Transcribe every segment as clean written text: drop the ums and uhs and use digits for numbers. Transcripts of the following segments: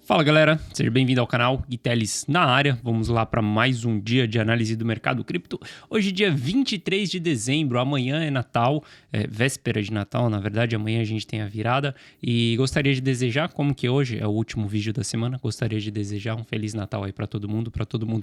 Fala galera, seja bem-vindo ao canal Guiteles na área. Vamos lá para mais um dia de análise do mercado cripto. Hoje dia 23 de dezembro, amanhã é Natal, véspera de Natal, na verdade amanhã a gente tem a virada e gostaria de desejar, como que hoje é o último vídeo da semana, gostaria de desejar um Feliz Natal aí para todo mundo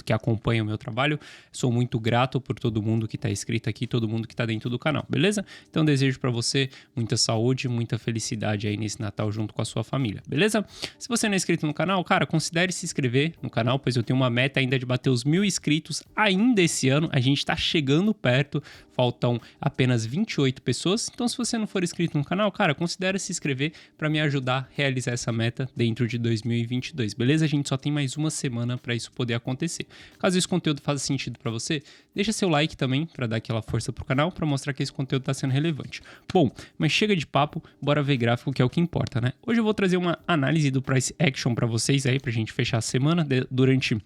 que acompanha o meu trabalho. Sou muito grato por todo mundo que está inscrito aqui, todo mundo que está dentro do canal, beleza? Então desejo para você muita saúde, muita felicidade aí nesse Natal junto com a sua família, beleza? Se você não é inscrito no canal, cara, considere se inscrever no canal, pois eu tenho uma meta ainda de bater os 1000 inscritos ainda esse ano. A gente tá chegando perto, faltam apenas 28 pessoas. Então, se você não for inscrito no canal, cara, considere se inscrever para me ajudar a realizar essa meta dentro de 2022, beleza? A gente só tem mais uma semana para isso poder acontecer. Caso esse conteúdo faça sentido para você, deixa seu like também para dar aquela força pro canal, para mostrar que esse conteúdo tá sendo relevante. Bom, mas chega de papo, bora ver gráfico, que é o que importa, né? Hoje eu vou trazer uma análise do Price Action para vocês aí, pra gente fechar a semana. Durante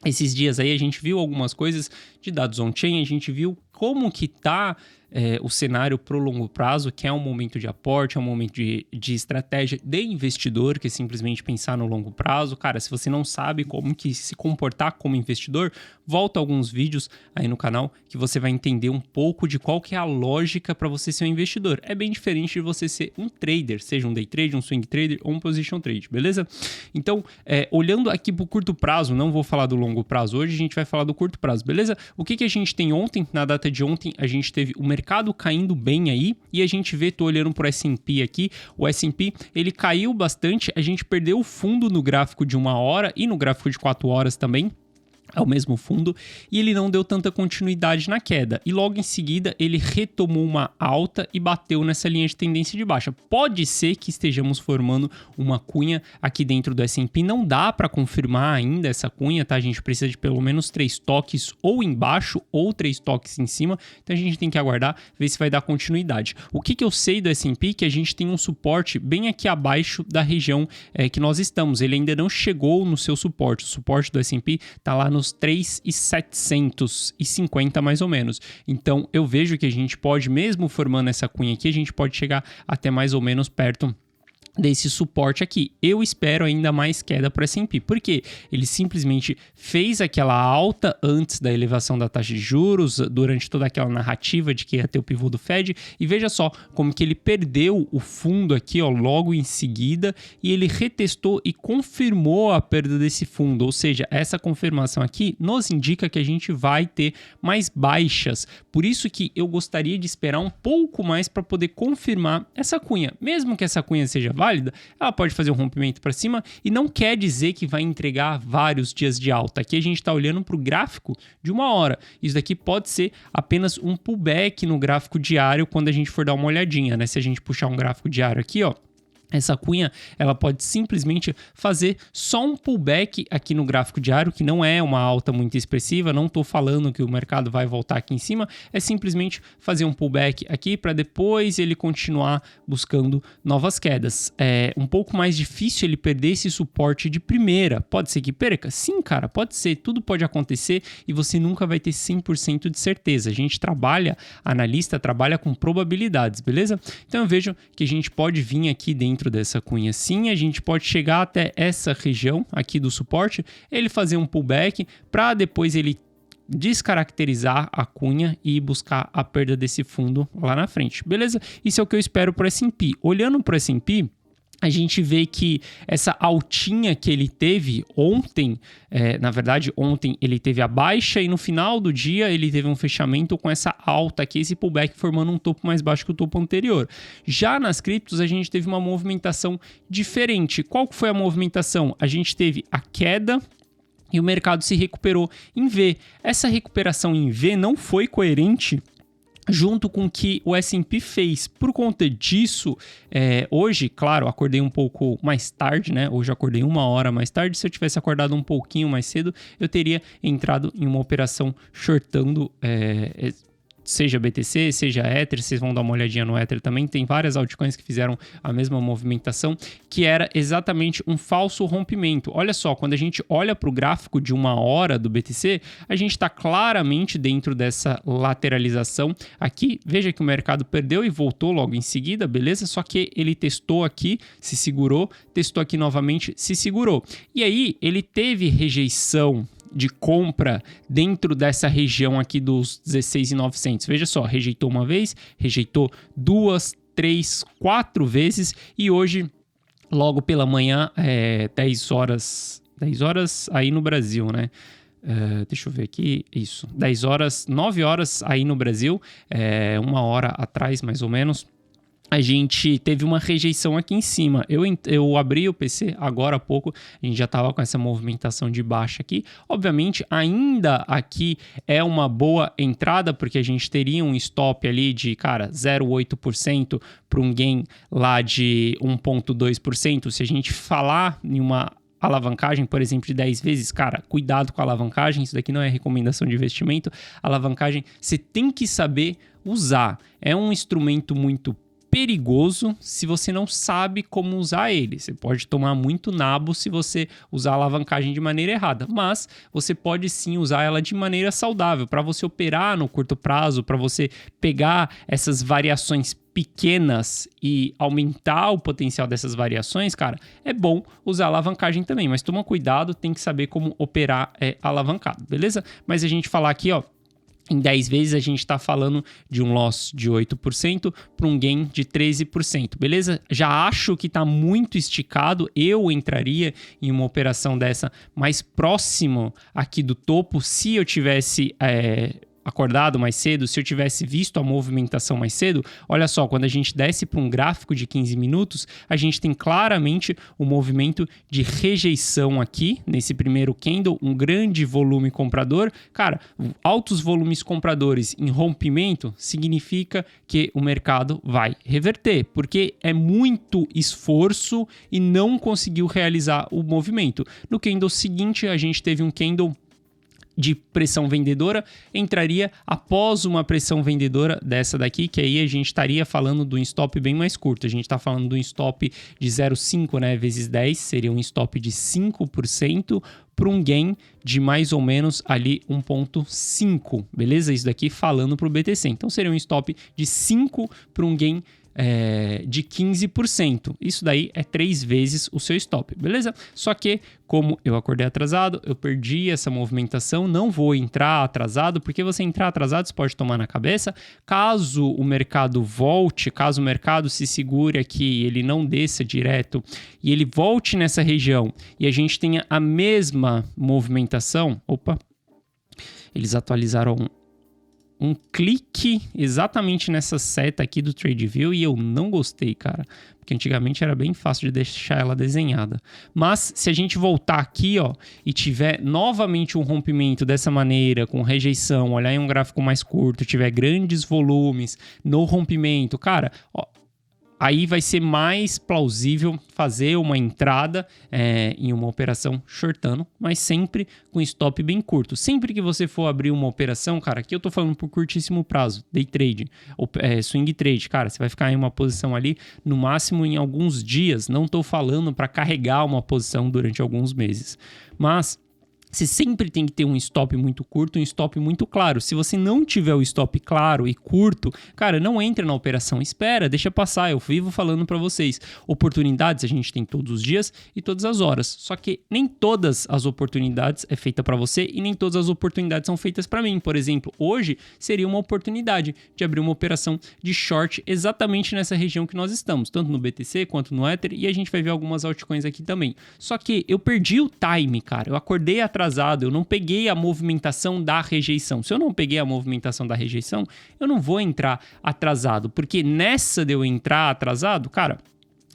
esses dias aí a gente viu algumas coisas de dados on-chain, a gente viu como que tá o cenário pro longo prazo, que é um momento de aporte, é um momento de estratégia de investidor, que é simplesmente pensar no longo prazo. Cara, se você não sabe como que se comportar como investidor, volta alguns vídeos aí no canal que você vai entender um pouco de qual que é a lógica para você ser um investidor. É bem diferente de você ser um trader, seja um day trade, um swing trader ou um position trade, beleza? Então, olhando aqui pro curto prazo, não vou falar do longo prazo hoje, a gente vai falar do curto prazo, beleza? O que a gente tem ontem, na data de ontem, a gente teve o mercado caindo bem aí, e a gente vê, tô olhando pro S&P aqui, o S&P, ele caiu bastante, a gente perdeu o fundo no gráfico de 1 hora e no gráfico de 4 horas também, é o mesmo fundo, e ele não deu tanta continuidade na queda. E logo em seguida ele retomou uma alta e bateu nessa linha de tendência de baixa. Pode ser que estejamos formando uma cunha aqui dentro do S&P. Não dá para confirmar ainda essa cunha, tá? A gente precisa de pelo menos 3 toques ou embaixo ou 3 toques em cima. Então a gente tem que aguardar, ver se vai dar continuidade. O que eu sei do S&P? Que a gente tem um suporte bem aqui abaixo da região que nós estamos. Ele ainda não chegou no seu suporte. O suporte do S&P tá lá nos 3.750 mais ou menos. Então eu vejo que a gente pode, mesmo formando essa cunha aqui, a gente pode chegar até mais ou menos perto desse suporte aqui. Eu espero ainda mais queda para o S&P, porque ele simplesmente fez aquela alta antes da elevação da taxa de juros, durante toda aquela narrativa de que ia ter o pivô do Fed, e veja só como que ele perdeu o fundo aqui, ó, logo em seguida, e ele retestou e confirmou a perda desse fundo, ou seja, essa confirmação aqui nos indica que a gente vai ter mais baixas, por isso que eu gostaria de esperar um pouco mais para poder confirmar essa cunha, mesmo que essa cunha seja válida, ela pode fazer um rompimento para cima e não quer dizer que vai entregar vários dias de alta. Aqui a gente está olhando para o gráfico de 1 hora. Isso daqui pode ser apenas um pullback no gráfico diário quando a gente for dar uma olhadinha, né? Se a gente puxar um gráfico diário aqui, ó, essa cunha, ela pode simplesmente fazer só um pullback aqui no gráfico diário, que não é uma alta muito expressiva, não estou falando que o mercado vai voltar aqui em cima, é simplesmente fazer um pullback aqui para depois ele continuar buscando novas quedas. É um pouco mais difícil ele perder esse suporte de primeira. Pode ser que perca? Sim, cara, pode ser, tudo pode acontecer e você nunca vai ter 100% de certeza. A gente analista trabalha com probabilidades, beleza? Então eu vejo que a gente pode vir aqui dentro dessa cunha sim, a gente pode chegar até essa região aqui do suporte, ele fazer um pullback para depois ele descaracterizar a cunha e buscar a perda desse fundo lá na frente, beleza? Isso é o que eu espero para o S&P. Olhando para o S&P, a gente vê que essa altinha que ele teve ontem, na verdade ontem ele teve a baixa e no final do dia ele teve um fechamento com essa alta aqui, esse pullback formando um topo mais baixo que o topo anterior. Já nas criptos a gente teve uma movimentação diferente. Qual foi a movimentação? A gente teve a queda e o mercado se recuperou em V. Essa recuperação em V não foi coerente junto com o que o S&P fez. Por conta disso, hoje, claro, acordei um pouco mais tarde, né? Hoje acordei 1 hora mais tarde. Se eu tivesse acordado um pouquinho mais cedo, eu teria entrado em uma operação shortando seja BTC, seja Ether, vocês vão dar uma olhadinha no Ether também, tem várias altcoins que fizeram a mesma movimentação, que era exatamente um falso rompimento. Olha só, quando a gente olha para o gráfico de 1 hora do BTC, a gente está claramente dentro dessa lateralização aqui. Veja que o mercado perdeu e voltou logo em seguida, beleza? Só que ele testou aqui, se segurou, testou aqui novamente, se segurou. E aí ele teve rejeição de compra dentro dessa região aqui dos 16.900. Veja só, rejeitou uma vez, rejeitou 2, 3, 4 vezes e hoje, logo pela manhã, 10 horas aí no Brasil, né? Deixa eu ver aqui, isso, 10 horas, 9 horas aí no Brasil, 1 hora atrás mais ou menos, a gente teve uma rejeição aqui em cima. Eu abri o PC agora há pouco, a gente já estava com essa movimentação de baixa aqui. Obviamente, ainda aqui é uma boa entrada, porque a gente teria um stop ali de, 0,8% para um gain lá de 1,2%. Se a gente falar em uma alavancagem, por exemplo, de 10 vezes, cuidado com a alavancagem, isso daqui não é recomendação de investimento. Alavancagem, você tem que saber usar. É um instrumento muito perigoso se você não sabe como usar ele. Você pode tomar muito nabo se você usar a alavancagem de maneira errada, mas você pode sim usar ela de maneira saudável, para você operar no curto prazo, para você pegar essas variações pequenas e aumentar o potencial dessas variações, é bom usar alavancagem também, mas toma cuidado, tem que saber como operar alavancado, beleza? Mas a gente falar aqui, em 10 vezes a gente está falando de um loss de 8% para um gain de 13%, beleza? Já acho que está muito esticado, eu entraria em uma operação dessa mais próximo aqui do topo se eu tivesse acordado mais cedo, se eu tivesse visto a movimentação mais cedo. Olha só, quando a gente desce para um gráfico de 15 minutos, a gente tem claramente o movimento de rejeição aqui, nesse primeiro candle, um grande volume comprador. Altos volumes compradores em rompimento significa que o mercado vai reverter, porque é muito esforço e não conseguiu realizar o movimento. No candle seguinte, a gente teve um candle de pressão vendedora, entraria após uma pressão vendedora dessa daqui, que aí a gente estaria falando de um stop bem mais curto. A gente está falando de um stop de 0,5, né, vezes 10, seria um stop de 5% para um gain de mais ou menos ali 1,5, beleza? Isso daqui falando para o BTC. Então seria um stop de 5 para um gain de 15%. Isso daí é 3 vezes o seu stop, beleza? Só que, como eu acordei atrasado, eu perdi essa movimentação, não vou entrar atrasado, porque você entrar atrasado você pode tomar na cabeça. Caso o mercado volte, caso o mercado se segure aqui, ele não desça direto e ele volte nessa região e a gente tenha a mesma movimentação, eles atualizaram um clique exatamente nessa seta aqui do TradingView e eu não gostei, porque antigamente era bem fácil de deixar ela desenhada. Mas se a gente voltar aqui, e tiver novamente um rompimento dessa maneira, com rejeição, olhar em um gráfico mais curto, tiver grandes volumes no rompimento, aí vai ser mais plausível fazer uma entrada em uma operação shortando, mas sempre com stop bem curto. Sempre que você for abrir uma operação, aqui eu tô falando por curtíssimo prazo, day trade, swing trade, você vai ficar em uma posição ali, no máximo em alguns dias, não tô falando para carregar uma posição durante alguns meses, mas você sempre tem que ter um stop muito curto, um stop muito claro. Se você não tiver o stop claro e curto, não entre na operação. Espera, deixa passar. Eu vivo falando para vocês. Oportunidades a gente tem todos os dias e todas as horas. Só que nem todas as oportunidades é feita para você e nem todas as oportunidades são feitas para mim. Por exemplo, hoje seria uma oportunidade de abrir uma operação de short exatamente nessa região que nós estamos, tanto no BTC quanto no Ether, e a gente vai ver algumas altcoins aqui também. Só que eu perdi o time, eu acordei atrasado, eu não peguei a movimentação da rejeição. Se eu não peguei a movimentação da rejeição, eu não vou entrar atrasado, porque nessa de eu entrar atrasado,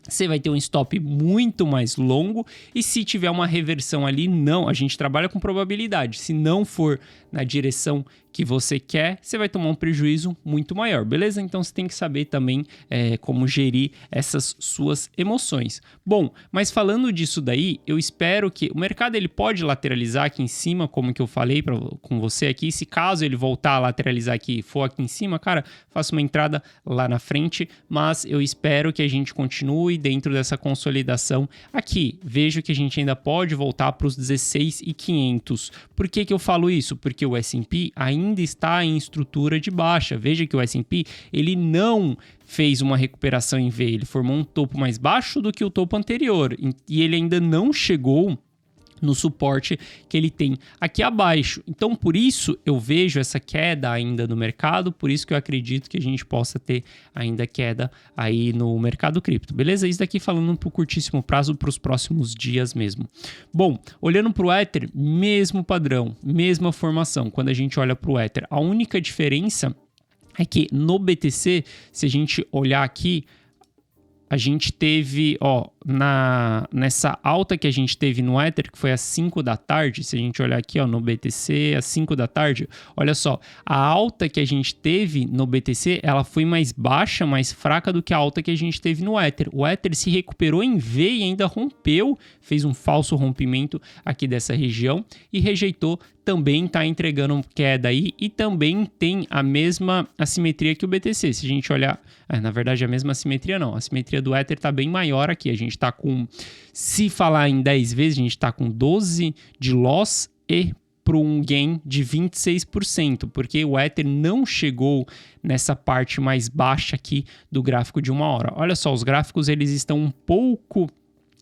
você vai ter um stop muito mais longo e se tiver uma reversão ali, a gente trabalha com probabilidade. Se não for na direção que você quer, você vai tomar um prejuízo muito maior, beleza? Então você tem que saber também como gerir essas suas emoções. Bom, mas falando disso daí, eu espero que o mercado ele pode lateralizar aqui em cima, como que eu falei com você aqui. Se caso ele voltar a lateralizar aqui, for aqui em cima, cara, faça uma entrada lá na frente, mas eu espero que a gente continue dentro dessa consolidação aqui. Vejo que a gente ainda pode voltar para os 16.500. Por que eu falo isso? Porque o S&P ainda está em estrutura de baixa. Veja que o S&P ele não fez uma recuperação em V, ele formou um topo mais baixo do que o topo anterior e ele ainda não chegou no suporte que ele tem aqui abaixo. Então, por isso eu vejo essa queda ainda no mercado, por isso que eu acredito que a gente possa ter ainda queda aí no mercado cripto, beleza? Isso daqui falando para o curtíssimo prazo, para os próximos dias mesmo. Bom, olhando para o Ether, mesmo padrão, mesma formação. Quando a gente olha para o Ether, a única diferença é que no BTC, se a gente olhar aqui, a gente teve, nessa alta que a gente teve no Ether, que foi às 5 da tarde, se a gente olhar aqui, no BTC, às 5 da tarde, olha só, a alta que a gente teve no BTC, ela foi mais baixa, mais fraca do que a alta que a gente teve no Ether. O Ether se recuperou em V e ainda rompeu, fez um falso rompimento aqui dessa região e rejeitou, também está entregando queda aí e também tem a mesma assimetria que o BTC. Se a gente olhar, na verdade a mesma assimetria não, a assimetria do Ether está bem maior aqui, a gente está com, se falar em 10 vezes, a gente está com 12 de loss e para um gain de 26%, porque o Ether não chegou nessa parte mais baixa aqui do gráfico de 1 hora. Olha só, os gráficos eles estão um pouco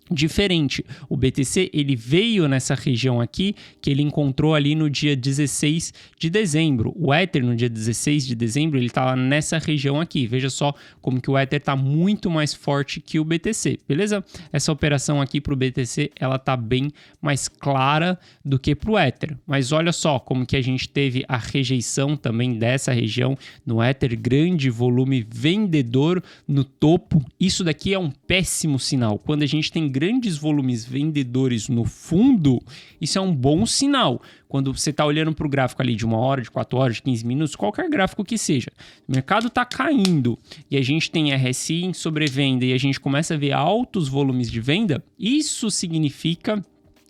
diferente. O BTC ele veio nessa região aqui que ele encontrou ali no dia 16 de dezembro. O Ether no dia 16 de dezembro ele estava nessa região aqui. Veja só como que o Ether está muito mais forte que o BTC, beleza? Essa operação aqui para o BTC ela está bem mais clara do que para o Ether. Mas olha só como que a gente teve a rejeição também dessa região no Ether, grande volume vendedor no topo. Isso daqui é um péssimo sinal. Quando a gente tem grandes volumes vendedores no fundo, isso é um bom sinal. Quando você está olhando para o gráfico ali de 1 hora, de 4 horas, de 15 minutos, qualquer gráfico que seja, o mercado está caindo e a gente tem RSI em sobrevenda e a gente começa a ver altos volumes de venda, isso significa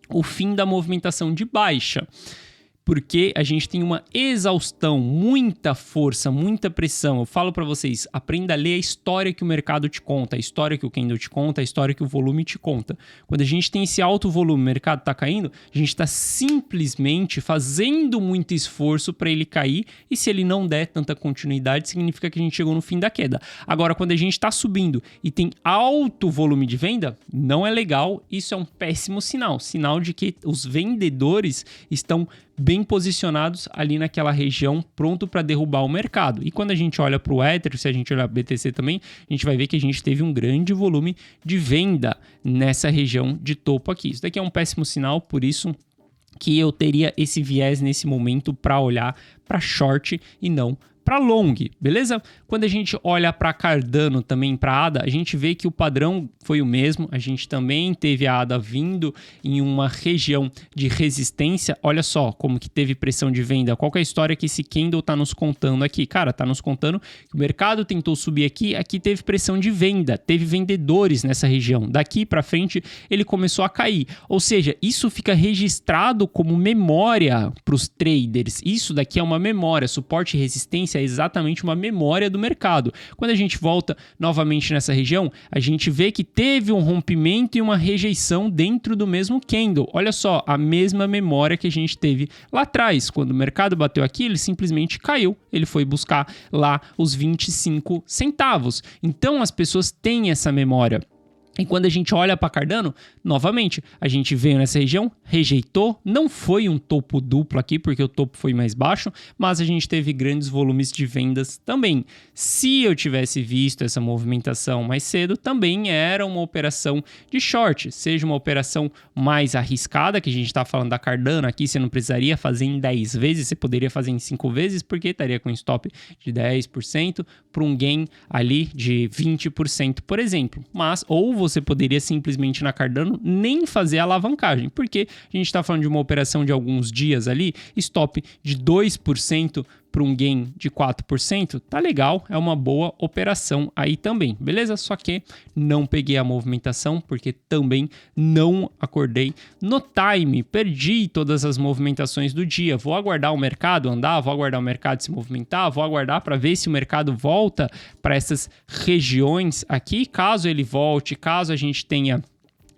o fim da movimentação de baixa. Porque a gente tem uma exaustão, muita força, muita pressão. Eu falo para vocês, aprenda a ler a história que o mercado te conta, a história que o candle te conta, a história que o volume te conta. Quando a gente tem esse alto volume, o mercado está caindo, a gente está simplesmente fazendo muito esforço para ele cair e se ele não der tanta continuidade, significa que a gente chegou no fim da queda. Agora, quando a gente está subindo e tem alto volume de venda, não é legal, isso é um péssimo sinal. Sinal de que os vendedores estão bem posicionados ali naquela região, pronto para derrubar o mercado. E quando a gente olha para o Ether, se a gente olhar para o BTC também, a gente vai ver que a gente teve um grande volume de venda nessa região de topo aqui. Isso daqui é um péssimo sinal, por isso que eu teria esse viés nesse momento para olhar para short e não para long, beleza? Quando a gente olha para Cardano também, para ADA, a gente vê que o padrão foi o mesmo. A gente também teve a ADA vindo em uma região de resistência. Olha só como que teve pressão de venda. Qual que é a história que esse candle está nos contando aqui? Cara, está nos contando que o mercado tentou subir aqui teve pressão de venda, teve vendedores nessa região. Daqui para frente ele começou a cair. Ou seja, isso fica registrado como memória para os traders. Isso daqui é uma memória, suporte e resistência é exatamente uma memória do mercado. Quando a gente volta novamente nessa região, a gente vê que teve um rompimento e uma rejeição dentro do mesmo candle. Olha só, a mesma memória que a gente teve lá atrás. Quando o mercado bateu aqui, ele simplesmente caiu. Ele foi buscar lá os 25 centavos. Então, as pessoas têm essa memória. E quando a gente olha para Cardano, novamente, a gente veio nessa região, rejeitou, não foi um topo duplo aqui, porque o topo foi mais baixo, mas a gente teve grandes volumes de vendas também. Se eu tivesse visto essa movimentação mais cedo, também era uma operação de short, seja uma operação mais arriscada, que a gente está falando da Cardano aqui, você não precisaria fazer em 10 vezes, você poderia fazer em 5 vezes, porque estaria com stop de 10% para um gain ali de 20%, por exemplo. Mas, ou você poderia simplesmente na Cardano nem fazer a alavancagem, porque a gente está falando de uma operação de alguns dias ali, stop de 2% para um gain de 4%, tá legal, é uma boa operação aí também, beleza? Só que não peguei a movimentação porque também não acordei no time, perdi todas as movimentações do dia. Vou aguardar o mercado andar, vou aguardar o mercado se movimentar, vou aguardar para ver se o mercado volta para essas regiões aqui, caso ele volte, caso a gente tenha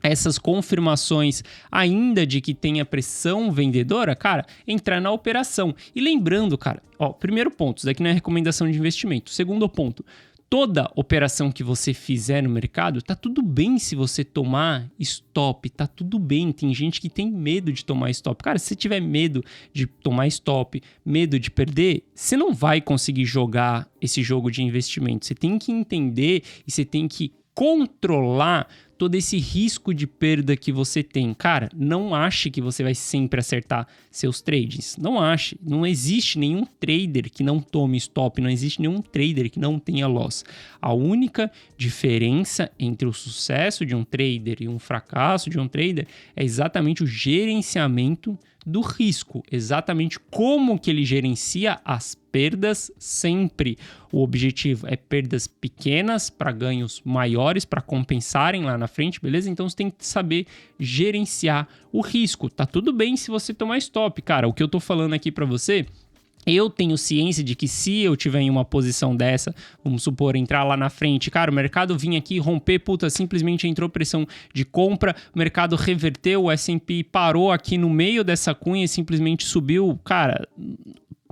essas confirmações ainda de que tenha pressão vendedora, cara, entrar na operação. E lembrando, cara, primeiro ponto, isso daqui não é recomendação de investimento. Segundo ponto, toda operação que você fizer no mercado, tá tudo bem se você tomar stop, tá tudo bem. Tem gente que tem medo de tomar stop. Cara, se você tiver medo de tomar stop, medo de perder, você não vai conseguir jogar esse jogo de investimento. Você tem que entender e você tem que controlar todo esse risco de perda que você tem. Cara, não ache que você vai sempre acertar seus trades. Não ache. Não existe nenhum trader que não tome stop. Não existe nenhum trader que não tenha loss. A única diferença entre o sucesso de um trader e um fracasso de um trader é exatamente o gerenciamento do risco, exatamente como que ele gerencia as perdas sempre. O objetivo é perdas pequenas para ganhos maiores, para compensarem lá na frente, beleza? Então você tem que saber gerenciar o risco. Tá tudo bem se você tomar stop, cara. O que eu tô falando aqui para você, eu tenho ciência de que se eu tiver em uma posição dessa, vamos supor, entrar lá na frente, cara, o mercado vinha aqui romper, simplesmente entrou pressão de compra, o mercado reverteu, o S&P parou aqui no meio dessa cunha e simplesmente subiu, cara,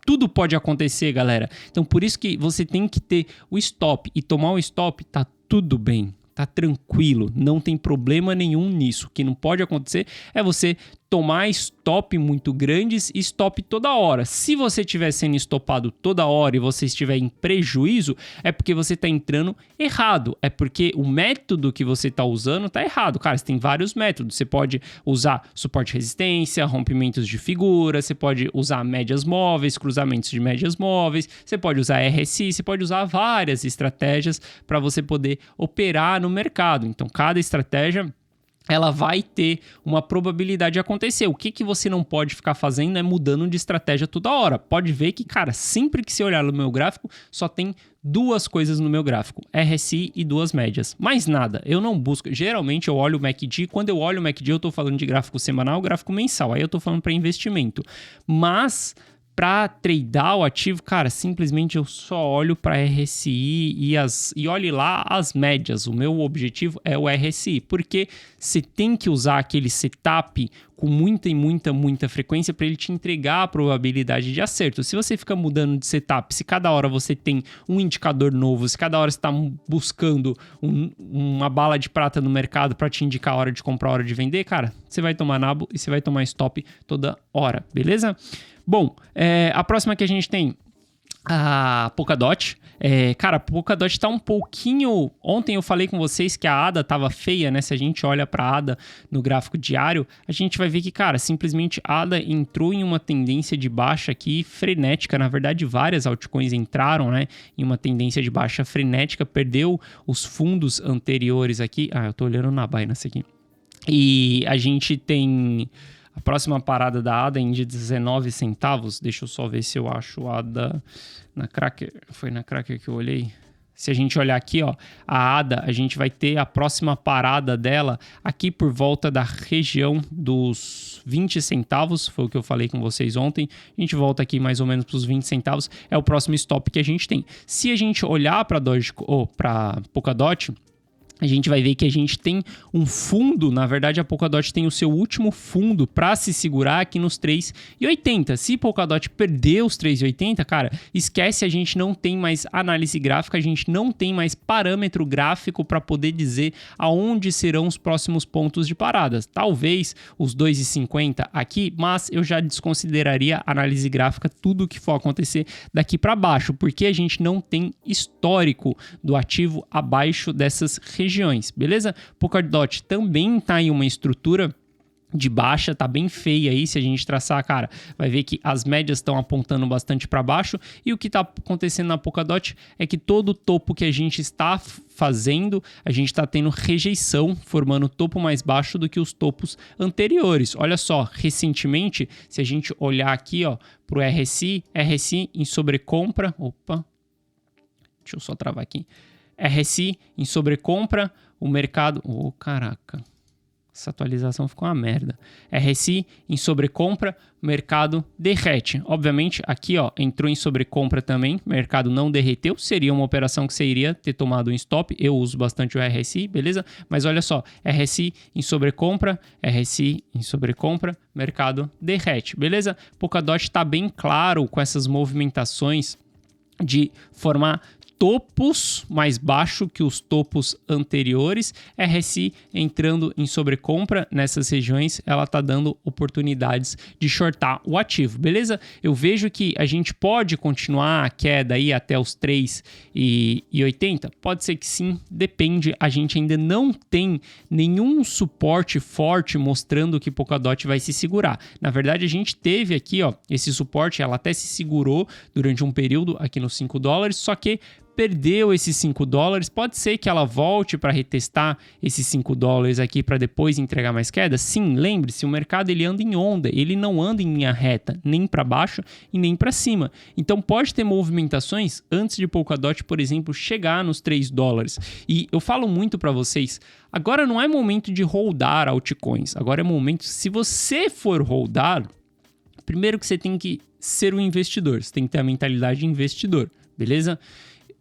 tudo pode acontecer, galera. Então, por isso que você tem que ter o stop e tomar o stop, tá tudo bem. Tá tranquilo, não tem problema nenhum nisso. O que não pode acontecer é você tomar stop muito grandes e stop toda hora. Se você estiver sendo estopado toda hora e você estiver em prejuízo, é porque você está entrando errado. É porque o método que você está usando está errado. Cara, você tem vários métodos. Você pode usar suporte e resistência, rompimentos de figura, você pode usar médias móveis, cruzamentos de médias móveis, você pode usar RSI, você pode usar várias estratégias para você poder operar no mercado. Então, cada estratégia ela vai ter uma probabilidade de acontecer. O que você não pode ficar fazendo é mudando de estratégia toda hora. Pode ver que, cara, sempre que você olhar no meu gráfico, só tem duas coisas no meu gráfico, RSI e duas médias. Mais nada, eu não busco. Geralmente eu olho o MACD, quando eu olho o MACD eu tô falando de gráfico semanal, gráfico mensal, aí eu tô falando para investimento. Mas para tradear o ativo, cara, simplesmente eu só olho para RSI e olhe lá as médias. O meu objetivo é o RSI, porque você tem que usar aquele setup com muita frequência para ele te entregar a probabilidade de acerto. Se você fica mudando de setup, se cada hora você tem um indicador novo, se cada hora você está buscando uma bala de prata no mercado para te indicar a hora de comprar, a hora de vender, cara, você vai tomar nabo e você vai tomar stop toda hora, beleza? Bom, a próxima que a gente tem, a Polkadot. Cara, a Polkadot tá um pouquinho... Ontem eu falei com vocês que a ADA tava feia, né? Se a gente olha pra ADA no gráfico diário, a gente vai ver que, cara, simplesmente a ADA entrou em uma tendência de baixa aqui frenética. Na verdade, várias altcoins entraram, né? Em uma tendência de baixa frenética, perdeu os fundos anteriores aqui. Eu tô olhando na Binance aqui. E a gente tem... A próxima parada da ADA em de 19 centavos. Deixa eu só ver se eu acho a ADA na Kraken. Foi na Kraken que eu olhei. Se a gente olhar aqui, ó, a ADA, a gente vai ter a próxima parada dela aqui por volta da região dos 20 centavos. Foi o que eu falei com vocês ontem. A gente volta aqui mais ou menos para os 20 centavos. É o próximo stop que a gente tem. Se a gente olhar para Polkadot, a gente vai ver que a gente tem um fundo, na verdade a Polkadot tem o seu último fundo para se segurar aqui nos 3,80. Se Polkadot perder os 3,80, cara, esquece, a gente não tem mais análise gráfica, a gente não tem mais parâmetro gráfico para poder dizer aonde serão os próximos pontos de paradas. Talvez os 2,50 aqui, mas eu já desconsideraria análise gráfica tudo que for acontecer daqui para baixo, porque a gente não tem histórico do ativo abaixo dessas regiões, beleza? Polkadot também está em uma estrutura de baixa, tá bem feia aí. Se a gente traçar, cara, vai ver que as médias estão apontando bastante para baixo, e o que tá acontecendo na Polkadot é que todo o topo que a gente está fazendo, a gente está tendo rejeição, formando topo mais baixo do que os topos anteriores. Olha só, recentemente, se a gente olhar aqui, ó, pro RSI em sobrecompra, deixa eu só travar aqui, RSI em sobrecompra, o mercado, caraca, essa atualização ficou uma merda. RSI em sobrecompra, mercado derrete. Obviamente, aqui ó, entrou em sobrecompra também, mercado não derreteu. Seria uma operação que você iria ter tomado um stop. Eu uso bastante o RSI, beleza? Mas olha só, RSI em sobrecompra, mercado derrete, beleza? Polkadot está bem claro com essas movimentações de formar topos mais baixo que os topos anteriores. RSI entrando em sobrecompra nessas regiões, ela está dando oportunidades de shortar o ativo, beleza? Eu vejo que a gente pode continuar a queda aí até os 3,80? Pode ser que sim, depende. A gente ainda não tem nenhum suporte forte mostrando que Polkadot vai se segurar. Na verdade, a gente teve aqui, ó, esse suporte, ela até se segurou durante um período aqui nos $5, só que perdeu esses $5, pode ser que ela volte para retestar esses $5 aqui para depois entregar mais queda? Sim, lembre-se, o mercado ele anda em onda, ele não anda em linha reta, nem para baixo e nem para cima. Então pode ter movimentações antes de Polkadot, por exemplo, chegar nos $3. E eu falo muito para vocês, agora não é momento de holdar altcoins, agora é momento, se você for holdar, primeiro que você tem que ser um investidor, você tem que ter a mentalidade de investidor, beleza?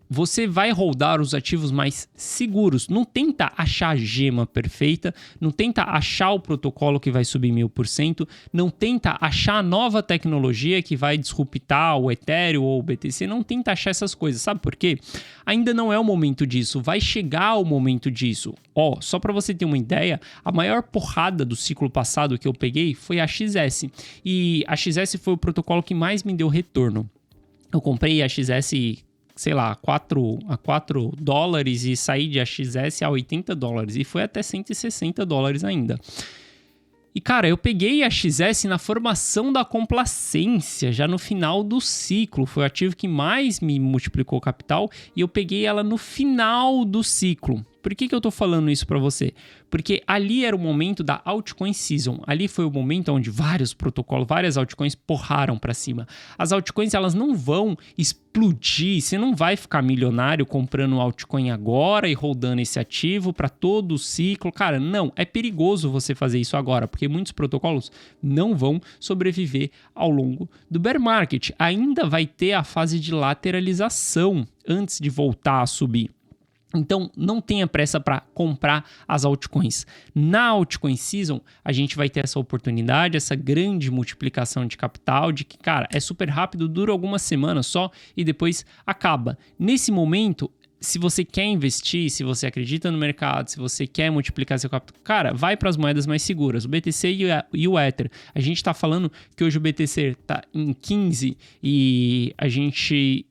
Você vai holdar os ativos mais seguros. Não tenta achar a gema perfeita, não tenta achar o protocolo que vai subir 1000%, não tenta achar a nova tecnologia que vai disruptar o Ethereum ou o BTC, não tenta achar essas coisas. Sabe por quê? Ainda não é o momento disso, vai chegar o momento disso. Ó, só para você ter uma ideia, a maior porrada do ciclo passado que eu peguei foi a XS. E a XS foi o protocolo que mais me deu retorno. Eu comprei a XS, sei lá, a $4 e saí de AXS a $80 e foi até $160 ainda. E cara, eu peguei a XS na formação da complacência, já no final do ciclo, foi o ativo que mais me multiplicou o capital e eu peguei ela no final do ciclo. Por que eu tô falando isso para você? Porque ali era o momento da altcoin season. Ali foi o momento onde vários protocolos, várias altcoins porraram para cima. As altcoins, elas não vão explodir. Você não vai ficar milionário comprando altcoin agora e rodando esse ativo para todo o ciclo. Cara, não. É perigoso você fazer isso agora, porque muitos protocolos não vão sobreviver ao longo do bear market. Ainda vai ter a fase de lateralização antes de voltar a subir. Então, não tenha pressa para comprar as altcoins. Na altcoin season, a gente vai ter essa oportunidade, essa grande multiplicação de capital, de que, cara, é super rápido, dura algumas semanas só e depois acaba. Nesse momento, se você quer investir, se você acredita no mercado, se você quer multiplicar seu capital, cara, vai para as moedas mais seguras, o BTC e o Ether. A gente está falando que hoje o BTC está em 15 e a gente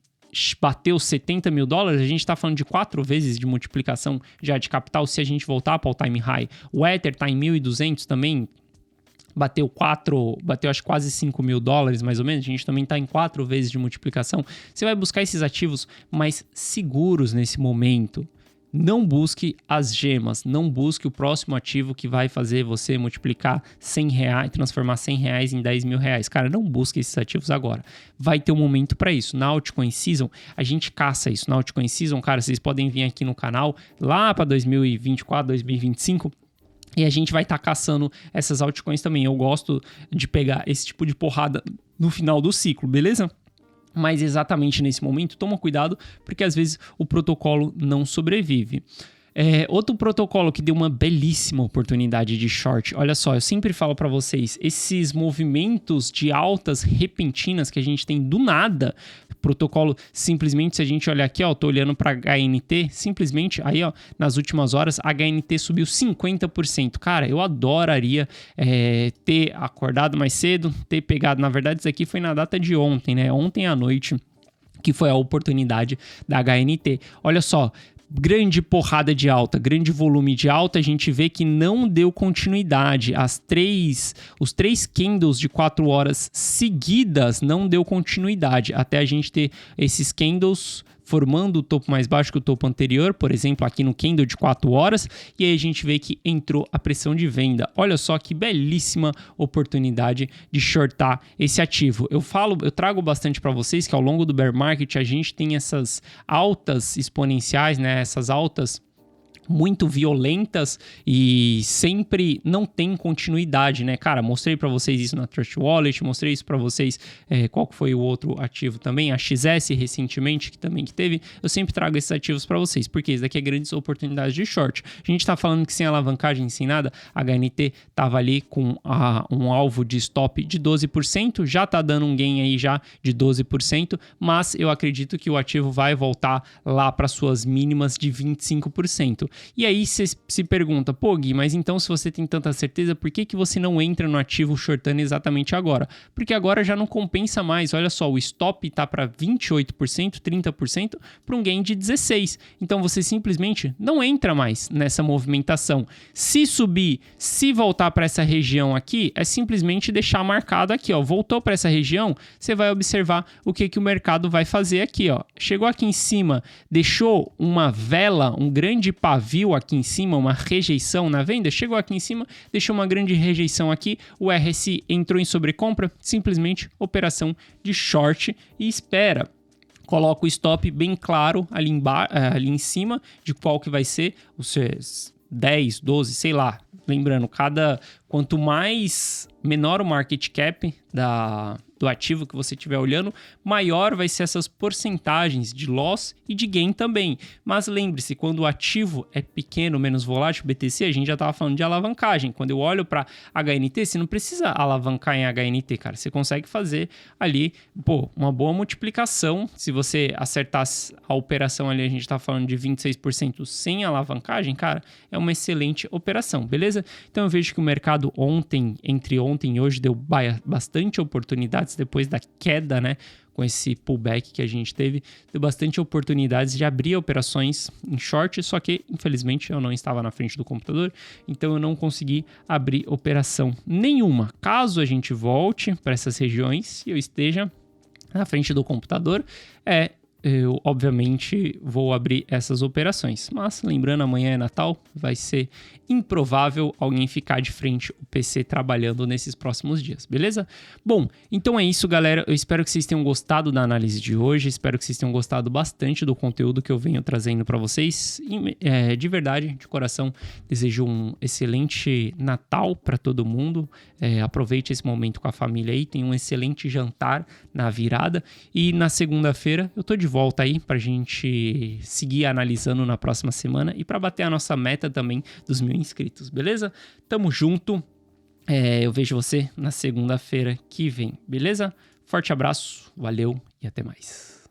bateu $70 mil, a gente está falando de 4 vezes de multiplicação já de capital se a gente voltar para o time high. O Ether está em 1.200 também, bateu acho quase $5 mil mais ou menos, a gente também está em 4 vezes de multiplicação. Você vai buscar esses ativos mais seguros nesse momento. Não busque as gemas, não busque o próximo ativo que vai fazer você multiplicar R$100, transformar R$100 em R$10 mil. Cara, não busque esses ativos agora. Vai ter um momento para isso. Na Altcoin Season, a gente caça isso. Na Altcoin Season, cara, vocês podem vir aqui no canal lá para 2024, 2025. E a gente vai estar caçando essas altcoins também. Eu gosto de pegar esse tipo de porrada no final do ciclo, beleza? Mas exatamente nesse momento, toma cuidado, porque às vezes o protocolo não sobrevive. Outro protocolo que deu uma belíssima oportunidade de short. Olha só, eu sempre falo para vocês, esses movimentos de altas repentinas que a gente tem do nada, protocolo simplesmente, se a gente olhar aqui, ó, tô olhando para HNT, simplesmente aí, ó, nas últimas horas, a HNT subiu 50%. Cara, eu adoraria ter acordado mais cedo, ter pegado, na verdade isso aqui foi na data de ontem, né? Ontem à noite, que foi a oportunidade da HNT. Olha só, grande porrada de alta, grande volume de alta, a gente vê que não deu continuidade. Os três candles de 4 horas seguidas não deu continuidade, até a gente ter esses candles formando o topo mais baixo que o topo anterior, por exemplo, aqui no candle de 4 horas, e aí a gente vê que entrou a pressão de venda. Olha só que belíssima oportunidade de shortar esse ativo. Eu trago bastante para vocês que ao longo do bear market a gente tem essas altas exponenciais, né? Essas altas muito violentas e sempre não tem continuidade, né? Cara, mostrei para vocês isso na Trust Wallet, mostrei isso para vocês, qual que foi o outro ativo também, a XS recentemente, que teve. Eu sempre trago esses ativos para vocês, porque isso daqui é grandes oportunidades de short. A gente tá falando que sem alavancagem, sem nada, a HNT tava ali com um alvo de stop de 12%, já tá dando um gain aí já de 12%, mas eu acredito que o ativo vai voltar lá para suas mínimas de 25%. E aí você se pergunta, pô Gui, mas então se você tem tanta certeza, por que você não entra no ativo shortando exatamente agora? Porque agora já não compensa mais, olha só, o stop tá para 28%, 30% para um gain de 16%. Então você simplesmente não entra mais nessa movimentação. Se subir, se voltar para essa região aqui, é simplesmente deixar marcado aqui, ó, voltou para essa região, você vai observar o que o mercado vai fazer aqui, ó. Chegou aqui em cima, deixou uma vela, um grande pavio aqui em cima, uma rejeição na venda, chegou aqui em cima, deixou uma grande rejeição aqui, o RSI entrou em sobrecompra, simplesmente operação de short e espera. Coloca o stop bem claro ali em cima de qual que vai ser os 10, 12, sei lá. Lembrando, quanto mais menor o market cap do ativo que você estiver olhando, maior vai ser essas porcentagens de loss e de gain também. Mas lembre-se, quando o ativo é pequeno, menos volátil, BTC, a gente já estava falando de alavancagem. Quando eu olho para HNT, você não precisa alavancar em HNT, cara. Você consegue fazer ali, uma boa multiplicação. Se você acertar a operação ali, a gente está falando de 26% sem alavancagem, cara, é uma excelente operação, beleza? Então eu vejo que o mercado entre ontem e hoje, deu bastante oportunidades depois da queda, né? Com esse pullback que a gente teve, deu bastante oportunidades de abrir operações em short, só que, infelizmente, eu não estava na frente do computador, então eu não consegui abrir operação nenhuma. Caso a gente volte para essas regiões e eu esteja na frente do computador, eu, obviamente, vou abrir essas operações. Mas, lembrando, amanhã é Natal, vai ser improvável alguém ficar de frente ao PC trabalhando nesses próximos dias, beleza? Bom, então é isso, galera. Eu espero que vocês tenham gostado da análise de hoje. Espero que vocês tenham gostado bastante do conteúdo que eu venho trazendo para vocês. De verdade, de coração, desejo um excelente Natal para todo mundo. Aproveite esse momento com a família aí. Tenha um excelente jantar na virada. E na segunda-feira eu tô de volta aí pra gente seguir analisando na próxima semana e para bater a nossa meta também dos 1000 inscritos, beleza? Tamo junto. Eu vejo você na segunda-feira que vem, beleza? Forte abraço, valeu e até mais.